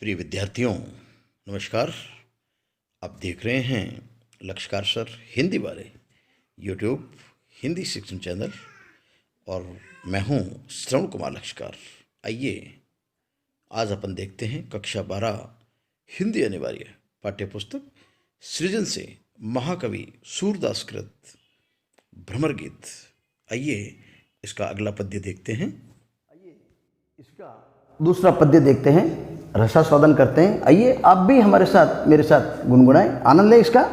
प्रिय विद्यार्थियों, नमस्कार। आप देख रहे हैं लक्ष्यकार सर हिंदी वाले यूट्यूब हिंदी शिक्षण चैनल और मैं हूं श्रवण कुमार लक्ष्यकार। आइए आज अपन देखते हैं कक्षा 12 हिंदी अनिवार्य पाठ्यपुस्तक सृजन से महाकवि सूरदास कृत भ्रमर गीत। आइए इसका अगला पद्य देखते हैं। आइए इसका दूसरा पद्य देखते हैं, रसास्वादन करते हैं। आइए आप भी हमारे साथ मेरे साथ गुनगुनाएं, आनंद लें इसका।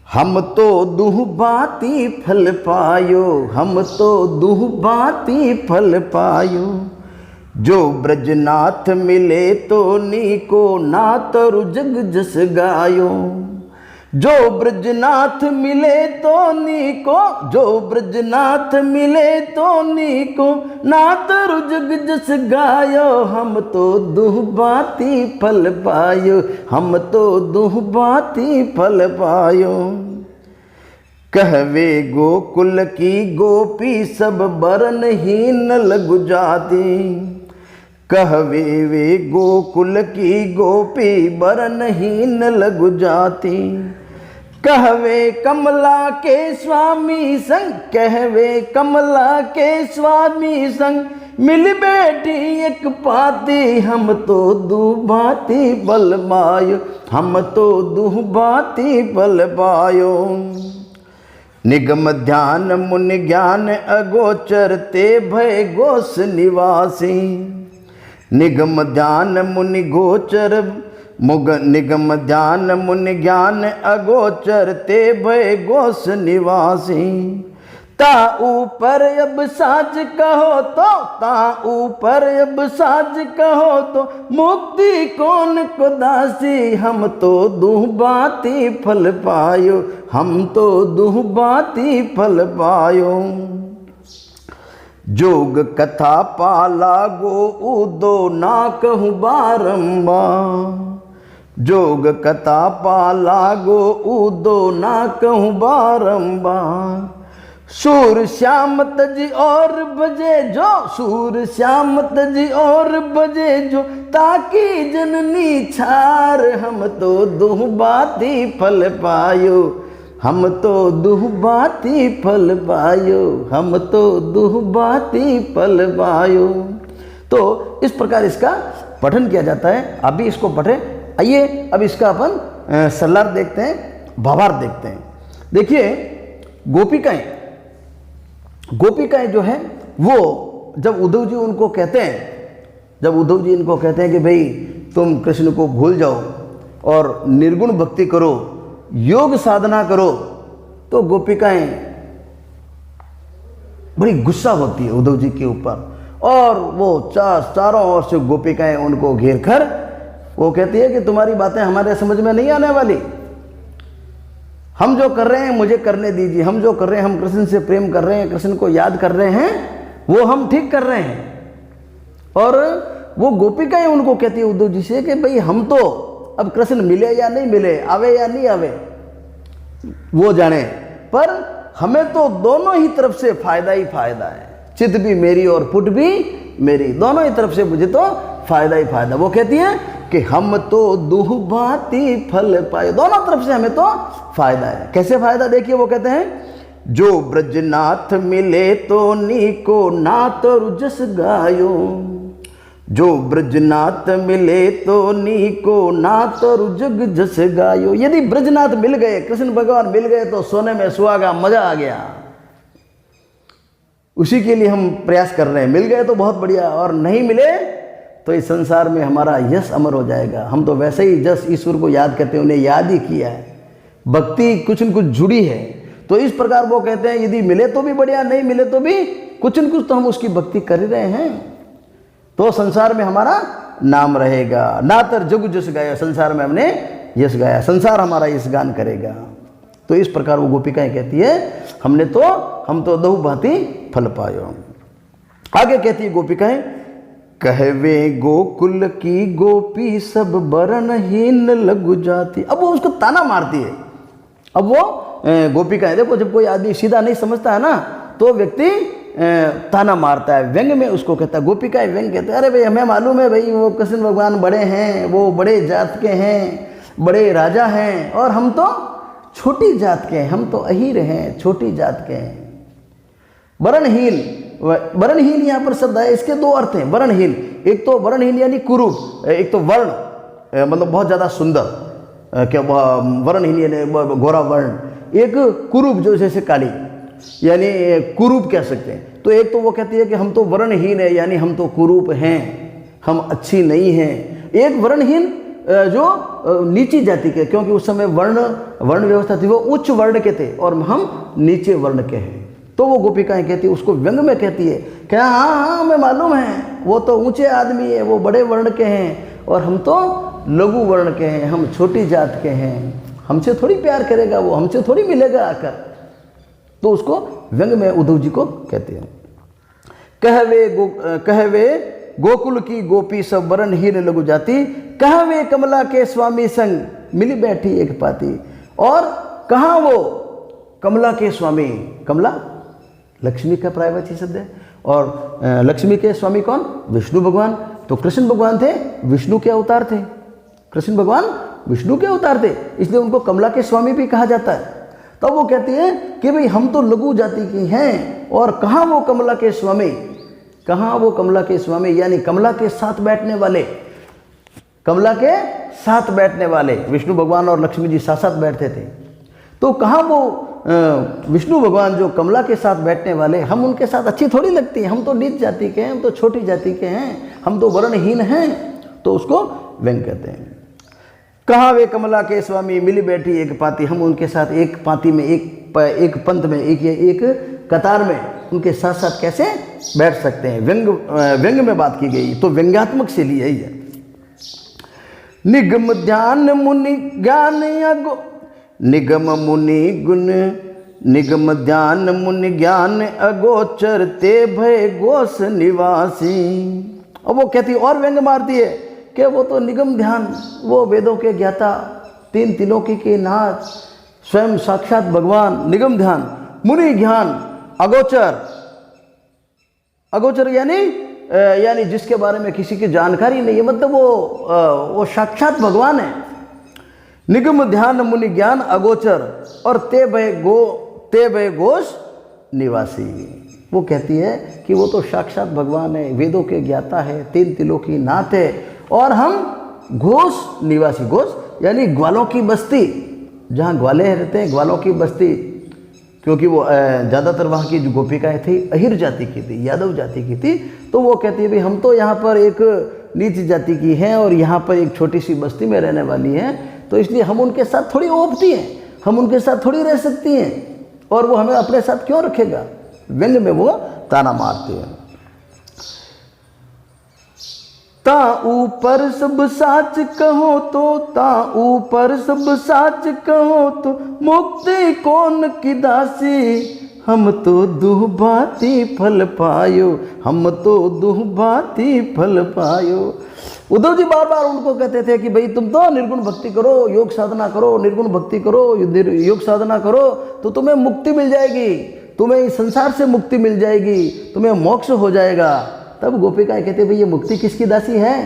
हम तो दुह बाती फल पायो, हम तो दुह बाती फल पायो, जो ब्रजनाथ मिले तो नीको नात जग जस गायो। जो ब्रजनाथ मिले तो नीको, जो ब्रजनाथ मिले तो नीको नात जग जस गायो। हम तो दुह बाती फल पायो, हम तो दुह बाती फल पायो। कहवे गोकुल की गोपी सब बरनहीन लगु जाती, कहवे वे गोकुल की गोपी बरनहीन लगु जाती। कहवे कमला के स्वामी संग, कहवे कमला के स्वामी संग मिल बैठी एक पाती। हम तो दुभाती फल पायो, हम तो दुभाती फल पायो। निगम ध्यान मुनि ज्ञान अगोचर ते भय गोस निवासी। निगम ध्यान मुनि गोचर मुग, निगम ध्यान मुनि ज्ञान अगोचर ते भय गोस निवासी। ता ऊपर अब साज कहो तो, ता ऊपर अब साज कहो तो मुक्ति कौन को दासी। हम तो दुह बाती फल पायो, हम तो दुह बाती फल पायो। जोग कथा पाला गो उदो ना कहूँ बारंबार, जोग कथा पाला गो उदो ना कहूँ बारंबार। सूर श्याम तजी और बजे जो, सूर श्याम तजी और बजे जो, ताकि जननी छार। हम तो दुह बाती फल पायो, हम तो दुह बाती फल पायो, हम तो दुह बाती फल पायो। तो इस प्रकार इसका पठन किया जाता है। आप भी इसको पढ़ें। आइए अब इसका अपन सल्लार देखते हैं, भावार्थ देखते हैं। देखिए गोपिकाएं, गोपिकाएं जो हैं वो जब उद्धव जी उनको कहते हैं, जब उद्धव जी इनको कहते हैं कि भाई तुम कृष्ण को भूल जाओ और निर्गुण भक्ति करो, योग साधना करो, तो गोपिकाएं बड़ी गुस्सा होती है उद्धव जी के ऊपर। और वो चारों ओर से गोपिकाएं उनको घेर कर वो कहती है कि तुम्हारी बातें हमारे समझ में नहीं आने वाली। हम जो कर रहे हैं मुझे करने दीजिए, हम जो कर रहे हैं, हम कृष्ण से प्रेम कर रहे हैं, कृष्ण को याद कर रहे हैं, वो हम ठीक कर रहे हैं। और वो गोपिकाएं उनको कहती है उद्धव जी से कि भाई हम तो अब कृष्ण मिले या नहीं मिले, आवे या नहीं आवे वो जाने, पर हमें तो दोनों ही तरफ से फायदा ही फायदा है। चित भी मेरी और पुट भी मेरी, दोनों ही तरफ से मुझे तो फायदा ही फायदा। वो कहती है कि हम तो दुह बाती फल पाए, दोनों तरफ से हमें तो फायदा है। कैसे फायदा? देखिए वो कहते हैं जो ब्रजनाथ मिले तो नीको नात रुजस गायो, जो ब्रजनाथ मिले तो नीको नात रुजग जस गायो। यदि ब्रजनाथ मिल गए, कृष्ण भगवान मिल गए तो सोने में सुहागा, मजा आ गया। उसी के लिए हम प्रयास कर रहे हैं। मिल गए तो बहुत बढ़िया, और नहीं मिले तो इस संसार में हमारा यश अमर हो जाएगा। हम तो वैसे ही जस ईश्वर को याद करते हैं, उन्हें याद ही किया है, भक्ति कुछ न कुछ जुड़ी है। तो इस प्रकार वो कहते हैं यदि मिले तो भी बढ़िया, नहीं मिले तो भी कुछ न कुछ तो हम उसकी भक्ति कर ही रहे हैं, तो संसार में हमारा नाम रहेगा। नातर जुग जस गाया, संसार में हमने यश गाया, संसार हमारा यश गान करेगा। तो इस प्रकार वो गोपिकाएं कहती है हम तो दहु भांति फल पायो। आगे कहती है गोपिकाएं, कहवे गोकुल की गोपी सब बरनहीन लगु जाती। अब वो उसको ताना मारती है। अब वो गोपिकाएं, देखो जब कोई आदमी सीधा नहीं समझता है ना, तो व्यक्ति ताना मारता है, व्यंग में उसको कहता है। गोपिकाएं व्यंग कहते हैं, अरे भाई हमें मालूम है भाई वो कृष्ण भगवान बड़े हैं, वो बड़े जात के हैं, बड़े राजा हैं, और हम तो छोटी जात के हैं, हम तो अहीर हैं, छोटी जात के हैं। वर्णहीन, वर्णहीन यहाँ पर शब्द है, इसके दो अर्थ हैं। वर्णहीन, एक तो वर्णहीन यानी कुरूप, एक तो वर्ण मतलब बहुत ज़्यादा सुंदर, क्या वर्णहीन यानी गोरा वर्ण, एक कुरूप जो जैसे काली, यानी कुरूप कह सकते हैं। तो एक तो वो कहती है कि हम तो वर्णहीन है, यानी हम तो कुरूप हैं, हम अच्छी नहीं हैं। एक वर्णहीन जो नीची जाति के, क्योंकि उस समय वर्ण व्यवस्था थी, वो उच्च वर्ण के थे और हम नीचे वर्ण के हैं। तो वो गोपिकाएं कहती है, उसको व्यंग में कहती है, क्या हाँ हाँ हमें मालूम है, वो तो ऊंचे आदमी है, वो बड़े वर्ण के हैं, और हम तो लघु वर्ण के हैं, हम छोटी जात के हैं, हमसे थोड़ी प्यार करेगा वो, हमसे थोड़ी मिलेगा आकर। तो उसको व्यंग में उद्धव जी को कहते हैं। कहवे गोकुल की गोपी सब वर्णहीन लघु जाति, कहवे कमला के स्वामी संग मिली बैठी एक पाती। और कहाँ वो कमला के स्वामी, कमला लक्ष्मी का पर्यायवाची शब्द है, और लक्ष्मी के स्वामी कौन, विष्णु भगवान। तो कृष्ण भगवान थे, विष्णु के अवतार थे, कृष्ण भगवान विष्णु के अवतार थे, इसलिए उनको कमला के स्वामी भी कहा जाता है। तब वो कहती है कि भाई हम तो लघु जाति की हैं, और कहाँ वो कमला के स्वामी, कहाँ वो कमला के स्वामी, यानी कमला के साथ बैठने वाले, कमला के साथ बैठने वाले। विष्णु भगवान और लक्ष्मी जी साथ साथ बैठते थे। तो कहाँ वो विष्णु भगवान जो कमला के साथ बैठने वाले, हम उनके साथ अच्छी थोड़ी लगती हैं, हम तो नीच जाति के हैं, हम तो छोटी जाति के हैं, हम तो वर्णहीन हैं। तो उसको व्यंग कहते हैं। कहाँ वे कमला के स्वामी मिली बैठी एक पाती, हम उनके साथ एक पाती में, एक पंथ में, एक कतार में उनके साथ साथ कैसे बैठ सकते हैं। व्यंग में बात की गई, तो व्यंग्यात्मक से लिए है। निगम ध्यान मुनि ज्ञान निगम मुनि गुण, निगम ध्यान मुनि ज्ञान अगोचर ते भय गोस निवासी। और वो कहती और व्यंग मारती है कि वो तो निगम ध्यान, वो वेदों के ज्ञाता, तीन तिलोकी के नाथ, स्वयं साक्षात भगवान, निगम ध्यान, मुनि ज्ञान, अगोचर, अगोचर यानी जिसके बारे में किसी की जानकारी नहीं है, मतलब वो साक्षात भगवान है। निगम ध्यान मुनि ज्ञान अगोचर, और ते भय घोष निवासी। वो कहती है कि वो तो साक्षात भगवान है, वेदों के ज्ञाता है, तीन तिलोकी नाथ है, और हम घोष निवासी, घोष यानी ग्वालों की बस्ती, जहाँ ग्वाले रहते हैं, ग्वालों की बस्ती, क्योंकि वो ज़्यादातर वहाँ की जो गोपिकाएँ थी अहिर जाति की थी, यादव जाति की थी। तो वो कहती है भाई हम तो यहाँ पर एक नीच जाति की हैं, और यहाँ पर एक छोटी सी बस्ती में रहने वाली हैं, तो इसलिए हम उनके साथ थोड़ी ओपती हैं, हम उनके साथ थोड़ी रह सकती हैं, और वो हमें अपने साथ क्यों रखेगा। व्यंग में वो ताना मारते हैं। ता ऊपर सब साच कहो तो, ता ऊपर सब साच कहो तो, मुक्ति कौन की दासी, हम तो दुह भांति फल पायो, हम तो दुह भांति फल पायो। उद्धव जी बार बार उनको कहते थे कि भाई तुम तो निर्गुण भक्ति करो, योग साधना करो, निर्गुण भक्ति करो, योग साधना करो, तो तुम्हें मुक्ति मिल जाएगी, तुम्हें इस संसार से मुक्ति मिल जाएगी, तुम्हें मोक्ष हो जाएगा। तब गोपिकाएं कहते भाई ये मुक्ति किसकी दासी है,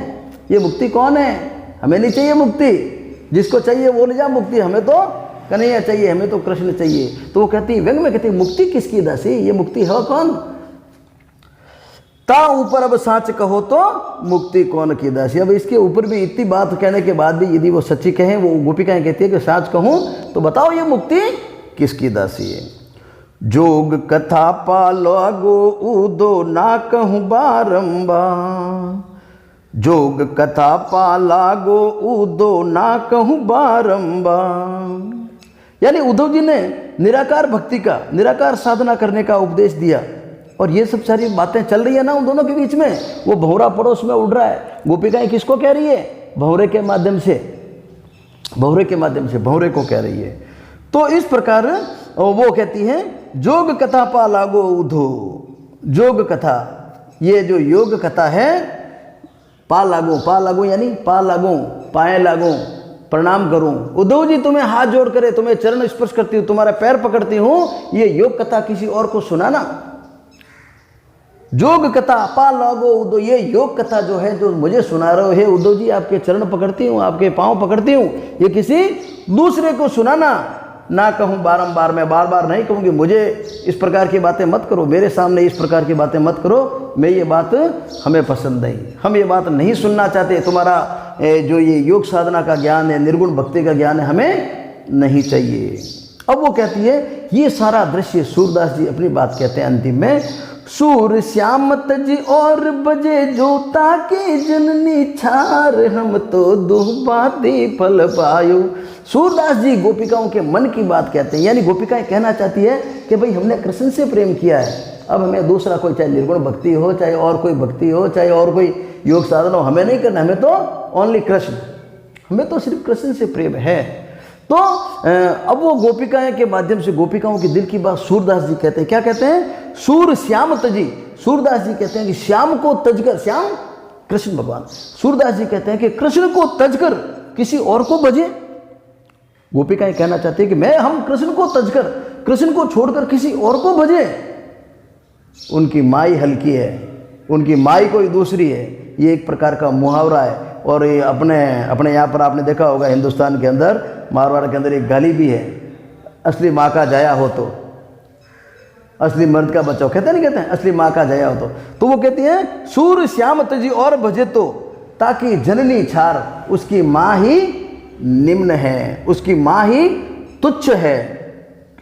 ये मुक्ति कौन है, हमें नहीं चाहिए मुक्ति, जिसको चाहिए वो ले जा मुक्ति, हमें तो कन्हैया चाहिए, हमें तो कृष्ण चाहिए। तो वो कहती व्यंग में कहती मुक्ति किसकी दासी, ये मुक्ति है कौन। ता ऊपर अब साच कहो तो, मुक्ति कौन की दासी। अब इसके ऊपर भी इतनी बात कहने के बाद भी यदि वो सच्ची कहें, वो गोपिकाएं कहती है कि साच कहूँ तो बताओ ये मुक्ति किसकी दासी है। जोग कथा पालो गो उदो ना कहूँ बारंबार, जोग कथा पाला गो उदो ना कहूँ बारंबार। यानी उद्धव जी ने निराकार भक्ति का, निराकार साधना करने का उपदेश दिया, और ये सब सारी बातें चल रही है ना उन दोनों के बीच में। वो भंवरा पड़ोस में उड़ रहा है, गोपिकाएं किसको कह रही है, भंवरे के माध्यम से, भंवरे के माध्यम से भंवरे को कह रही है। तो इस प्रकार वो कहती है जोग कथा पा लागो उधो, जोग कथा, ये जो योग कथा है, पा लागो यानी पा लागो, पाए लागो, प्रणाम करूं। उद्धव जी तुम्हें हाथ जोड़ करे, तुम्हें चरण स्पर्श करती हूँ, तुम्हारा पैर पकड़ती हूँ, ये योग कथा किसी और को सुनाना, जोग कथा पा लागो उद्धव, ये योग कथा जो है जो मुझे सुना रहे हो हे उद्धव जी, आपके चरण पकड़ती हूँ, आपके पांव पकड़ती हूँ, ये किसी दूसरे को सुनाना ना कहूँ बारंबार, मैं बार बार नहीं कहूँगी मुझे इस प्रकार की बातें मत करो, मेरे सामने इस प्रकार की बातें मत करो, मैं ये बात हमें पसंद नहीं, हम ये बात नहीं सुनना चाहते, तुम्हारा जो ये योग साधना का ज्ञान है, निर्गुण भक्ति का ज्ञान है, हमें नहीं चाहिए। अब वो कहती है ये सारा दृश्य, सूरदास जी अपनी बात कहते हैं अंतिम में, सूर श्याम तजी और बजे जोता के जननी छार, हम तो दुबादी फल पायो। सूरदास जी गोपिकाओं के मन की बात कहते हैं, यानी गोपिकाएं कहना चाहती है कि भाई हमने कृष्ण से प्रेम किया है, अब हमें दूसरा कोई, चाहे निर्गुण भक्ति हो, चाहे और कोई भक्ति हो, चाहे और कोई योग साधन हो, हमें नहीं करना, हमें तो ओनली कृष्ण, हमें तो सिर्फ कृष्ण से प्रेम है। तो अब वो गोपिकाएं के माध्यम से गोपिकाओं के दिल की बात सूरदास जी कहते हैं, क्या कहते हैं, सूर श्याम तजी। सूरदास जी कहते हैं कि श्याम को तजकर, श्याम कृष्ण भगवान, सूरदास जी कहते हैं कि कृष्ण को तजकर किसी और को भजे। गोपिकाएं कहना चाहती है कि हम कृष्ण को तजकर, कृष्ण को छोड़कर किसी और को भजे। उनकी माई हल्की है, उनकी माई कोई दूसरी है, ये एक प्रकार का मुहावरा है। और ये अपने यहाँ पर आपने देखा होगा हिंदुस्तान के अंदर, मारवाड़ के अंदर एक गाली भी है, असली माँ का जाया हो तो, असली मर्द का बचाओ, कहते नहीं कहते हैं, असली माँ का जाया हो तो वो कहती है सूर श्याम तजी और भजे तो, ताकि जननी छार, उसकी माँ ही निम्न है, उसकी माँ ही तुच्छ है।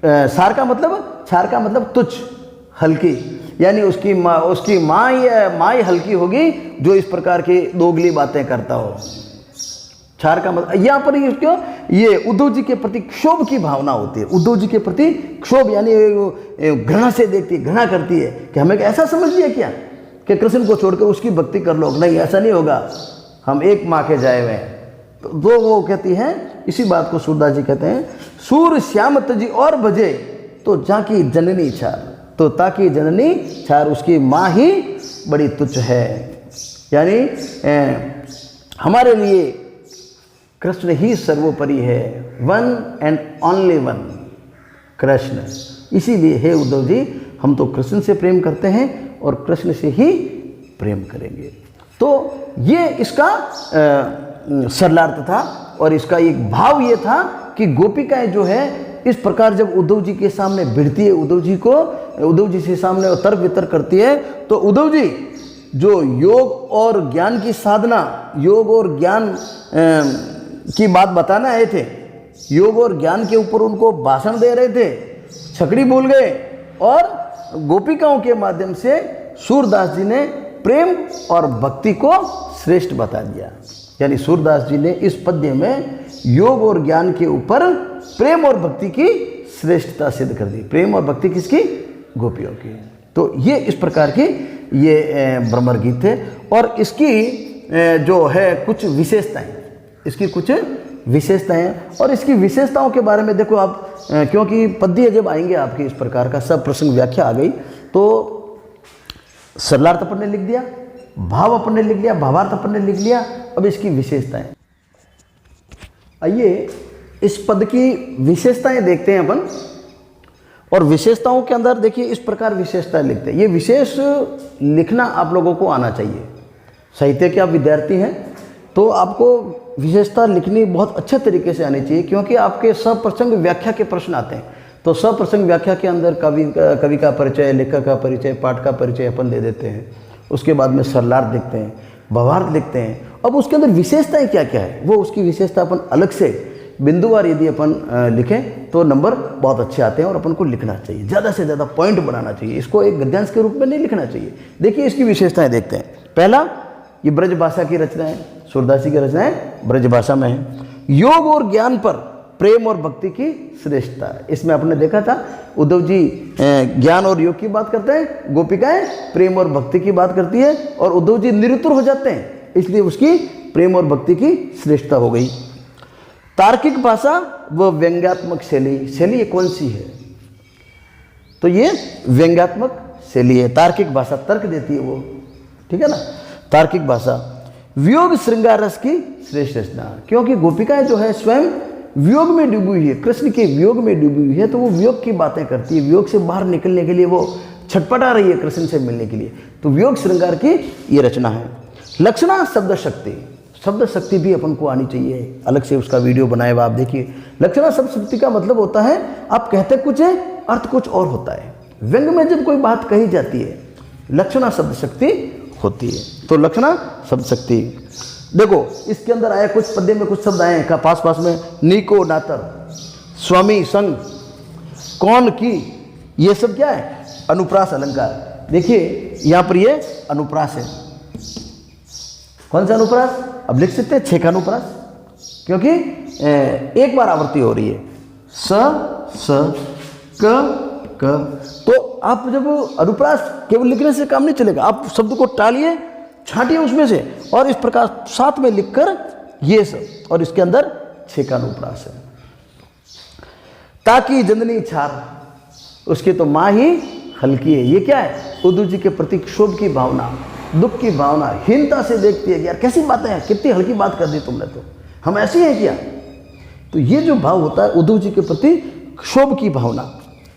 सार का मतलब, छार का मतलब तुच्छ, हल्की, यानी उसकी माँ ही हल्की होगी जो इस प्रकार की दोगली बातें करता हो। छार का मतलब यहाँ पर क्यों, ये उद्धव जी के प्रति क्षोभ की भावना होती है, उद्धव जी के प्रति क्षोभ, यानी घृणा से देखती है, घृणा करती है कि हमें ऐसा समझ लिया क्या कि कृष्ण को छोड़कर उसकी भक्ति कर लो, नहीं ऐसा नहीं होगा, हम एक माँ के जाए हुए हैं। तो वो कहती हैं, इसी बात को सूरदास जी कहते हैं, सूर श्याम तजी और भजे तो जाकी जननी छार, तो ताकि जननी छार, उसकी माँ ही बड़ी तुच्छ है, यानी हमारे लिए कृष्ण ही सर्वोपरि है, one and only one Krishna. इसीलिए हे उद्धव जी, हम तो कृष्ण से प्रेम करते हैं और कृष्ण से ही प्रेम करेंगे। तो ये इसका सरलार्थ था, और इसका एक भाव ये था कि गोपिकाएं जो है इस प्रकार जब उद्धव जी के सामने भिड़ती है, उद्धव जी से सामने तर्क वितर्क करती है, तो उद्धव जी जो योग और ज्ञान की साधना, योग और ज्ञान की बात बताने आए थे, योग और ज्ञान के ऊपर उनको भाषण दे रहे थे, छकड़ी बोल गए, और गोपिकाओं के माध्यम से सूरदास जी ने प्रेम और भक्ति को श्रेष्ठ बता दिया। यानी सूरदास जी ने इस पद्य में योग और ज्ञान के ऊपर प्रेम और भक्ति की श्रेष्ठता सिद्ध कर दी। प्रेम और भक्ति किसकी? गोपियों की। तो ये इस प्रकार की ये भ्रमर गीत थे, और इसकी जो है कुछ विशेषताएं, इसकी कुछ विशेषताएं, और इसकी विशेषताओं के बारे में देखो आप, क्योंकि पद्य जब आएंगे आपके इस प्रकार का सब प्रसंग व्याख्या आ गई, तो सरलार्थ अपन ने लिख दिया, भाव अपन ने लिख लिया, भावार्थ अपन ने लिख लिया, अब इसकी विशेषताएं। आइए इस पद की विशेषताएं देखते हैं अपन, और विशेषताओं के अंदर देखिए इस प्रकार विशेषताएं लिखते हैं। ये विशेष लिखना आप लोगों को आना चाहिए। साहित्य के आप विद्यार्थी हैं तो आपको विशेषता लिखनी बहुत अच्छे तरीके से आनी चाहिए, क्योंकि आपके सप्रसंग व्याख्या के प्रश्न आते हैं। तो सप्रसंग व्याख्या के अंदर कवि का परिचय, लेखक का परिचय, पाठ का परिचय अपन दे देते हैं, उसके बाद में सरलार्थ लिखते हैं, भावार्थ लिखते हैं। अब उसके अंदर विशेषताएं क्या क्या है, वो उसकी विशेषता अपन अलग से बिंदुवार यदि अपन लिखें तो नंबर बहुत अच्छे आते हैं, और अपन को लिखना चाहिए, ज़्यादा से ज़्यादा पॉइंट बनाना चाहिए, इसको एक गद्यांश के रूप में नहीं लिखना चाहिए। देखिए इसकी विशेषताएं देखते हैं। पहला, ये ब्रज भाषा की रचनाएं, सूरदास जी की रचनाएं ब्रज भाषा में है। योग और ज्ञान पर प्रेम और भक्ति की श्रेष्ठता, इसमें आपने देखा था उद्धव जी ज्ञान और योग की बात करते हैं, गोपिकाएं प्रेम और भक्ति की बात करती है, और उद्धव जी निरुत्तर हो जाते हैं, इसलिए उसकी प्रेम और भक्ति की श्रेष्ठता हो गई। तार्किक भाषा व व्यंग्यात्मक शैली ये कौन सी है? तो ये व्यंग्यात्मक शैली है। तार्किक भाषा तर्क देती है वो, ठीक है ना, तार्किक भाषा। वियोग श्रृंगार रस की श्रेष्ठ रचना, क्योंकि गोपिकाएं जो है स्वयं वियोग में डूबी हुई है, कृष्ण के वियोग में डूबी हुई है, तो वो वियोग की बातें करती है, वियोग से बाहर निकलने के लिए वो छटपटा रही है कृष्ण से मिलने के लिए। तो वियोग श्रृंगार की ये रचना है। लक्षणा शब्द शक्ति, शब्द शक्ति भी अपन को आनी चाहिए, अलग से उसका वीडियो बनाए हुआ आप देखिए। लक्षणा शब्द शक्ति का मतलब होता है आप कहते कुछ है अर्थ कुछ और होता है। व्यंग में जब कोई बात कही जाती है लक्षणा शब्द शक्ति होती है। तो लक्षणा शब्द शक्ति देखो इसके अंदर आया कुछ पद्य में कुछ शब्द आए हैं पास पास में, नीको नातर, स्वामी संग, कौन की, ये सब क्या है अनुप्रास अलंकार। देखिए यहाँ पर ये अनुप्रास है। कौन सा अनुप्रास? अब लिख सकते हैं 6 का अनुप्रास, क्योंकि एक बार आवृत्ति हो रही है स क। तो आप जब अनुप्रास केवल लिखने से काम नहीं चलेगा, आप शब्द को टालिए, छांटिए उसमें से और इस प्रकार साथ में लिखकर ये सब, और इसके अंदर 6 का अनुप्रास है। ताकि जननी छार, उसकी तो माँ ही हल्की है। ये क्या है? उद्धव जी के प्रति क्षोभ की भावना, दुख की भावना, हीनता से देखती है कि यार कैसी बातें हैं, कितनी हल्की बात कर दी तुमने, तो हम ऐसे हैं क्या? तो ये जो भाव होता है उद्धव जी के प्रति क्षोभ की भावना,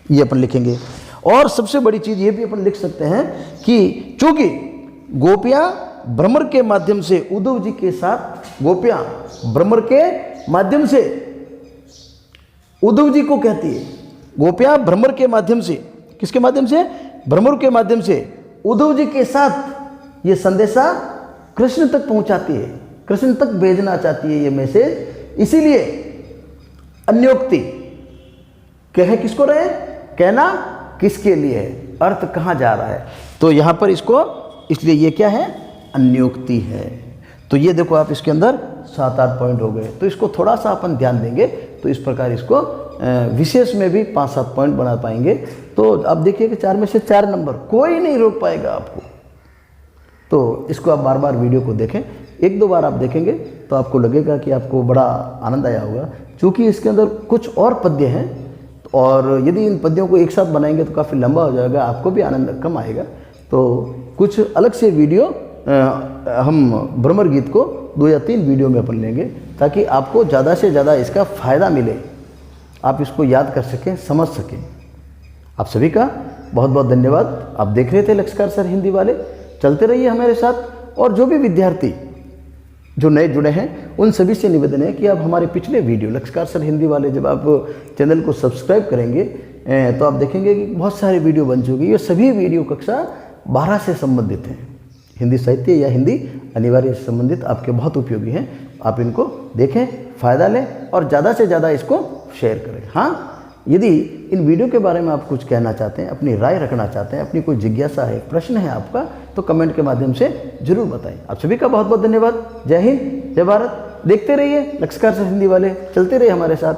ये अपन लिखेंगे। और सबसे बड़ी चीज़ ये भी अपन लिख सकते हैं कि चूंकि गोपियाँ भ्रमर के माध्यम से उद्धव जी के साथ, गोपियाँ भ्रमर के माध्यम से उद्धव जी को कहती है, गोपियाँ भ्रमर के माध्यम से, किसके माध्यम से? भ्रमर के माध्यम से उद्धव जी के साथ ये संदेशा कृष्ण तक पहुंचाती है, कृष्ण तक भेजना चाहती है ये मैसेज। इसीलिए अन्योक्ति कहे किसको रहे, कहना किसके लिए है, अर्थ कहाँ जा रहा है, तो यहाँ पर इसको, इसलिए ये क्या है? अन्योक्ति है। तो ये देखो आप इसके अंदर 7-8 पॉइंट हो गए। तो इसको थोड़ा सा अपन ध्यान देंगे तो इस प्रकार इसको विशेष में भी 5-7 पॉइंट बना पाएंगे। तो आप देखिए कि 4 में से 4 नंबर कोई नहीं रोक पाएगा आपको। तो इसको आप बार बार वीडियो को देखें, 1-2 बार आप देखेंगे तो आपको लगेगा कि आपको बड़ा आनंद आया होगा। चूँकि इसके अंदर कुछ और पद्य हैं और यदि इन पद्यों को एक साथ बनाएंगे तो काफ़ी लंबा हो जाएगा, आपको भी आनंद कम आएगा। तो कुछ अलग से वीडियो हम भ्रमर गीत को 2 या 3 वीडियो में अपन लेंगे ताकि आपको ज़्यादा से ज़्यादा इसका फ़ायदा मिले, आप इसको याद कर सकें, समझ सकें। आप सभी का बहुत बहुत धन्यवाद। आप देख रहे थे लक्षकार सर हिंदी वाले, चलते रहिए हमारे साथ। और जो भी विद्यार्थी जो नए जुड़े हैं उन सभी से निवेदन है कि आप हमारे पिछले वीडियो लक्षकार सर हिंदी वाले, जब आप चैनल को सब्सक्राइब करेंगे तो आप देखेंगे कि बहुत सारे वीडियो बन चुके हैं। ये सभी वीडियो कक्षा 12 से संबंधित हैं, हिंदी साहित्य या हिंदी अनिवार्य से संबंधित, आपके बहुत उपयोगी हैं। आप इनको देखें, फ़ायदा लें और ज़्यादा से ज़्यादा इसको शेयर करें। हाँ, यदि इन वीडियो के बारे में आप कुछ कहना चाहते हैं, अपनी राय रखना चाहते हैं, अपनी कोई जिज्ञासा है, प्रश्न है आपका, तो कमेंट के माध्यम से जरूर बताएं। आप सभी का बहुत बहुत धन्यवाद। जय हिंद, जय भारत। देखते रहिए लक्षकार सर हिंदी वाले, चलते रहिए हमारे साथ।